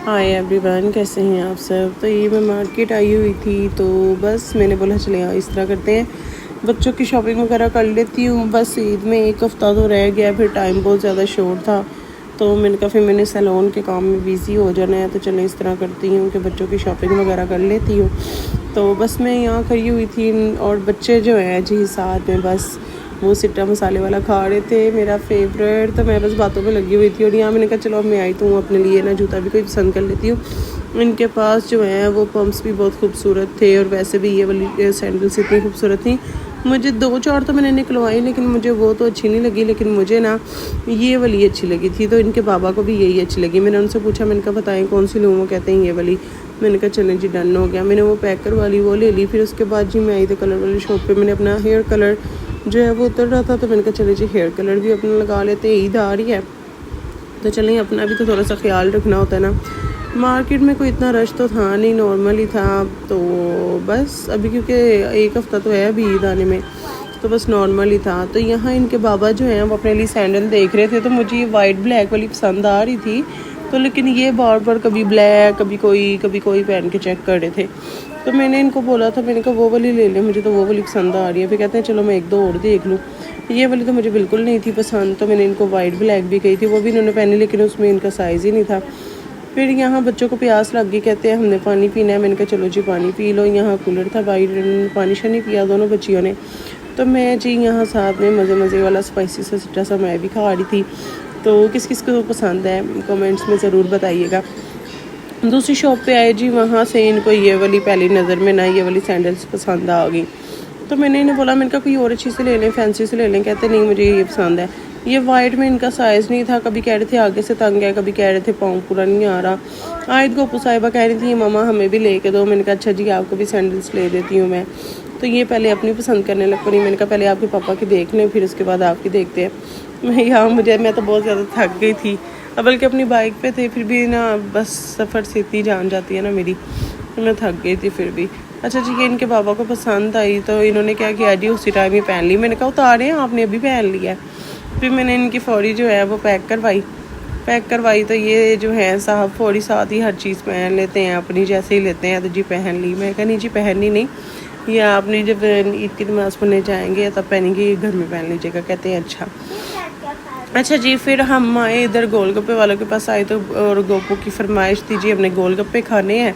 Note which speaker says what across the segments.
Speaker 1: Hi everyone, कैसे हैं आप सब। तो ये मैं मार्केट आई हुई थी, तो बस मैंने बोला चले इस तरह करते हैं, बच्चों की शॉपिंग वगैरह कर लेती हूँ। बस ईद में एक हफ़्ता तो रह गया, फिर टाइम बहुत ज़्यादा शॉर्ट था, तो मैंने कहा फिर मैंने सैलून के काम में बिज़ी हो जाना है, तो चलें इस तरह करती हूँ कि बच्चों की शॉपिंग वगैरह कर लेती हूँ। तो बस मैं यहाँ खड़ी हुई थी और बच्चे जो हैं जी साथ में बस वो सिट्टा मसाले वाला खा रहे थे, मेरा फेवरेट। तो मैं बस बातों में लगी हुई थी और यहाँ मैंने कहा चलो अब मैं आई तो हूँ, अपने लिए ना जूता भी कोई पसंद कर लेती हूँ। इनके पास जो है वो पम्प्स भी बहुत खूबसूरत थे और वैसे भी ये वाली सैंडल्स इतनी खूबसूरत थी। मुझे 2-4 तो मैंने निकलवाई, लेकिन मुझे वो तो अच्छी नहीं लगी, लेकिन मुझे ना ये वाली अच्छी लगी थी। तो इनके बाबा को भी यही अच्छी लगी। मैंने उनसे पूछा, मैंने कहा बताएं कौन सी लूँ। वो कहते हैं ये वाली। मैंने कहा चलें जी डन हो गया। मैंने वो पैकर वाली वो ले ली। फिर उसके बाद जी मैं आई तो कलर वाली शॉप पे मैंने अपना हेयर कलर जो है वो उतर रहा था, तो मैंने कहा चले जी हेयर कलर भी अपना लगा लेते हैं, ईद आ रही है तो चलें अपना भी तो थोड़ा सा ख्याल रखना होता है ना। मार्केट में कोई इतना रश तो था नहीं, नॉर्मल ही था। तो बस अभी क्योंकि एक हफ़्ता तो है अभी ईद आने में, तो बस नॉर्मल ही था। तो यहाँ इनके बाबा जो हैं वो अपने लिए सैंडल देख रहे थे, तो मुझे ये वाइट ब्लैक वाली पसंद आ रही थी। तो लेकिन ये बार बार कभी ब्लैक कभी कोई पहन के चेक कर रहे थे। तो मैंने इनको बोला था, मैंने कहा वो वाली ले लें, मुझे तो वो वाली पसंद आ रही है। फिर कहते हैं चलो मैं एक दो और देख लूँ। ये वाली तो मुझे बिल्कुल नहीं थी पसंद, तो मैंने इनको वाइट ब्लैक भी कही थी, वो भी इन्होंने पहनी, लेकिन उसमें इनका साइज़ ही नहीं था। फिर यहाँ बच्चों को प्यास लग गई, कहते हैं हमने पानी पीना है। मैंने कहा चलो जी पानी पी लो। यहाँ कूलर था बाहर, पानी शानी पिया दोनों बच्चियों ने। तो मैं जी यहाँ साथ में मज़े वाला स्पाइसी सा सिट्टा सा मैं भी खा रही थी। तो किस किस को पसंद है कमेंट्स में ज़रूर बताइएगा। दूसरी शॉप पे आए जी, वहाँ से इनको ये वाली पहली नज़र में ना ये वाली सैंडल्स पसंद आ गई। तो मैंने इन्हें बोला, मैंने कहा कोई और अच्छी से ले लें, फैंसी से ले लें। कहते नहीं मुझे ये पसंद है। ये वाइट में इनका साइज़ नहीं था, कभी कह रहे थे आगे से तंग है, कभी कह रहे थे पाँव पूरा नहीं आ रहा। आयत गोपू साहिबा कह रही थी मामा हमें भी ले के दो। मैंने कहा अच्छा जी आपको भी सैंडल्स ले देती हूँ मैं। तो ये पहले अपनी पसंद करने लग पड़ी। मैंने कहा पहले आपके पापा की देख लें, फिर उसके बाद आपकी देखते हैं। मैं तो बहुत ज़्यादा थक गई थी, अब बल्कि अपनी बाइक पे थे, फिर भी ना बस सफ़र से इतनी जान जाती है ना मेरी, तो मैं थक गई थी फिर भी। अच्छा जी, ये इनके बाबा को पसंद आई, तो इन्होंने क्या किया जी उसी टाइम ही पहन ली। मैंने कहा उतारे हैं आपने, अभी पहन लिया है। फिर मैंने इनकी फौरी जो है वो पैक करवाई। तो ये जो है साहब फौरी साथ ही हर चीज़ पहन लेते हैं, अपनी जैसे ही लेते हैं। तो जी पहन ली। मैं कहा नहीं जी पहननी नहीं, ये आपने जब ईद की नमाज़ पढ़ने जाएंगे तब पहनेंगे, ये घर में पहन लीजिएगा। कहते हैं अच्छा जी। फिर हम आए इधर गोलगप्पे वालों के पास आए, तो और गोपू की फरमाइश थी जी हमने गोलगप्पे खाने हैं।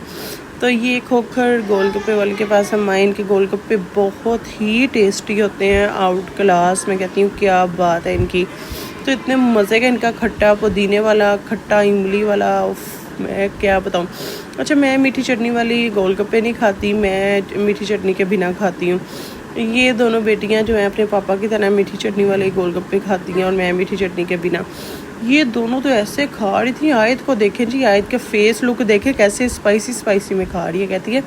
Speaker 1: तो ये खोखर गोलगप्पे वाले के पास हम आए। इनके गोलगप्पे बहुत ही टेस्टी होते हैं, आउट क्लास। मैं कहती हूँ क्या बात है इनकी, तो इतने मज़े का इनका खट्टा पुदीने वाला, खट्टा इमली वाला, मैं क्या बताऊँ। अच्छा मैं मीठी चटनी वाली गोलगप्पे नहीं खाती, मैं मीठी चटनी के बिना खाती हूँ। ये दोनों बेटियां जो हैं अपने पापा की तरह मीठी चटनी वाले गोलगप्पे खाती हैं और मैं मीठी चटनी के बिना। ये दोनों तो ऐसे खा रही थी। आयत को देखें जी, आयत के फेस लुक देखे कैसे स्पाइसी में खा रही है। कहती है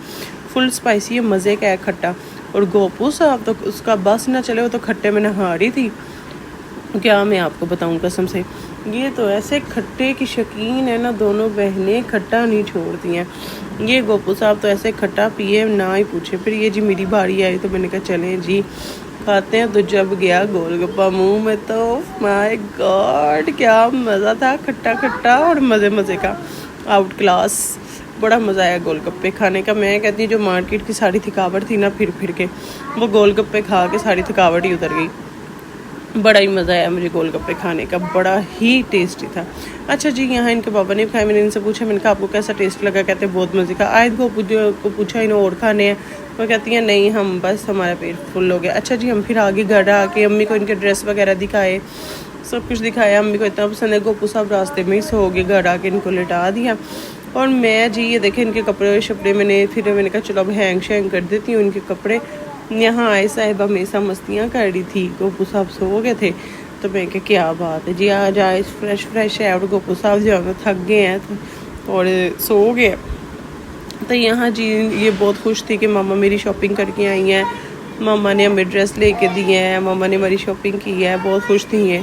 Speaker 1: फुल स्पाइसी है, मज़े का है खट्टा। और गोपू साहब तो उसका बस ना चले, वो तो खट्टे में नहा रही थी। क्या मैं आपको बताऊं कसम से, ये तो ऐसे खट्टे की शौकीन है ना, दोनों बहनें खट्टा नहीं छोड़ती हैं। ये गोपू साहब तो ऐसे खट्टा पिए ना ही पूछे। फिर ये जी मेरी बारी आई, तो मैंने कहा चलें जी खाते हैं। तो जब गया गोलगप्पा मुंह में, तो माय गॉड क्या मज़ा था, खट्टा और मज़े का, आउट क्लास। बड़ा मज़ा आया गोलगप्पे खाने का। मैं कहती हूँ जो मार्केट की सारी थकावट थी ना फिर के, वो गोलगप्पे खा के सारी थकावट ही उतर गई। बड़ा ही मज़ा आया मुझे गोलगप्पे खाने का, बड़ा ही टेस्टी था। अच्छा जी, यहाँ इनके बाबा ने खाया। मैंने इनसे पूछा, मैंने कहा आपको कैसा टेस्ट लगा। कहते बहुत मज़े का। आयत को पूछा इन्हें और खाने हैं, वो कहती हैं नहीं हम बस हमारा पेट फुल हो गया। अच्छा जी, हम फिर आगे घर आके अम्मी को इनके ड्रेस वगैरह दिखाए, सब कुछ दिखाया। अम्मी को इतना पसंद है। गोपू साहब रास्ते में ही सो गए, घर आके इनको लिटा दिया। और मैं जी ये देखें इनके कपड़े शपड़े मैंने कहा चलो अब हैंग शैंग कर देती हूँ इनके कपड़े। यहाँ आए साहिबा हमेशा मस्तियाँ कर रही थी, गोपू साहब सो गए थे। तो मैं क्या बात है जी, आज आए फ्रेश है। और गोपू साहब जो है थक गए हैं और सो गए। तो यहाँ जी ये बहुत खुश थी कि मामा मेरी शॉपिंग करके आई हैं, मामा ने हमें ड्रेस लेके दी है, मामा ने हमारी शॉपिंग की है, बहुत खुश थी ये।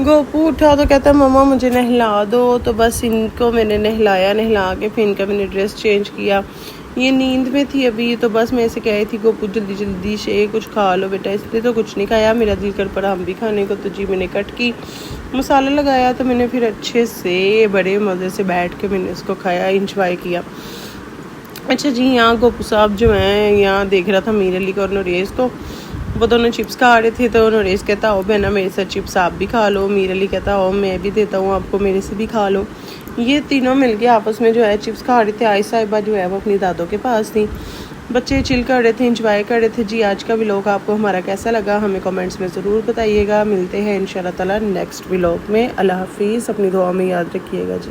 Speaker 1: गोपू उठा तो कहता है मम्मा मुझे नहला दो। तो बस इनको मैंने नहला के फिर इनका मैंने ड्रेस चेंज किया। ये नींद में थी अभी, तो बस मैं ऐसे कह रही थी गोपू जल्दी जल्दी से कुछ खा लो बेटा, इसलिए तो कुछ नहीं खाया। मेरा दिल कर पड़ा हम भी खाने को, तो जी मैंने कट की, मसाला लगाया, तो मैंने फिर अच्छे से बड़े मज़े से बैठ के मैंने उसको खाया, इंजॉय किया। अच्छा जी, यहाँ गोपू साहब जो हैं यहाँ देख रहा था मीर अली को और नरेश को, वो दोनों चिप्स खा रहे थे। तो नरेश कहता हो बहना मेरे साथ चिप्स आप भी खा लो, मीर अली कहता हो मैं भी देता हूँ आपको, मेरे से भी खा लो। ये तीनों मिलके आपस में जो है चिप्स खा रहे थे। आई साहिबा जो है वो अपनी दादों के पास थी, बच्चे चिल कर रहे थे, इंजॉय कर रहे थे। जी आज का व्लॉग आपको हमारा कैसा लगा हमें कमेंट्स में ज़रूर बताइएगा। मिलते हैं इंशाल्लाह ताला नेक्स्ट व्लॉग में। अल्लाह हाफिज़, अपनी दुआ में याद रखिएगा जी।